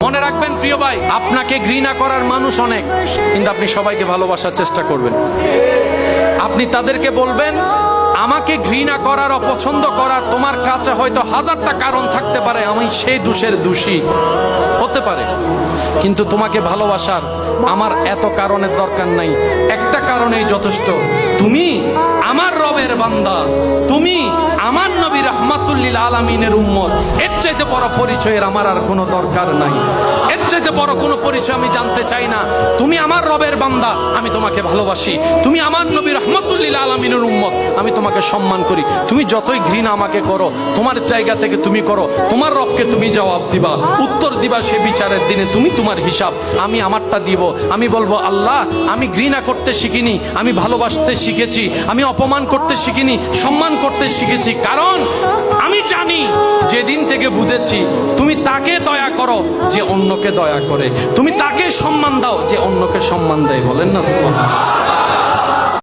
মনে রাখবেন প্রিয় ভাই, আপনাকে ঘৃণা করার মানুষ অনেক, কিন্তু আপনি সবাইকে ভালোবাসার চেষ্টা করবেন। আপনি তাদেরকে বলবেন, আমাকে ঘৃণা করার, অপছন্দ করার তোমার কাছে হয়তো হাজারটা কারণ থাকতে পারে, আমি সেই দোষের দোষী হতে পারে, কিন্তু তোমাকে ভালোবাসার আমার এত কারণের দরকার নাই, একটা কারণেই যথেষ্ট। তুমি আমার রবের বান্দা, তুমি আমার নবী রাহমাতুল লিল আলামিনের উম্মত। এর চাইতে বড় পরিচয়ের আমার আর কোনো দরকার নাই, এর চাইতে বড় কোনো পরিচয় আমি জানতে চাই না। তুমি আমার রবের বান্দা, আমি তোমাকে ভালোবাসি। তুমি আমার নবী রাহমাতুল লিল আলামিনের উম্মত, আমি তোমাকে সম্মান করি। তুমি যতই ঘৃণা আমাকে করো, তোমার জায়গা থেকে তুমি করো, তোমার রবকে তুমি জবাব দিবা, উত্তর দিবা সে বিচারের দিনে। তুমি তোমার হিসাব, আমি আমারটা দিব। আমি বলবো, আল্লাহ, আমি ঘৃণা করতে শিখিনি, আমি ভালোবাসতে শিখেছি। আমি অপমান করতে শিখিনি, সম্মান করতে শিখেছি। কারণ আমি জানি, যেদিন থেকে বুঝেছি তুমি তাকে দয়া করো যে অন্যকে দয়া করে, তুমি তাকে সম্মান দাও যে অন্যকে সম্মান দেয়। বলেন না সুবহানাল্লাহ।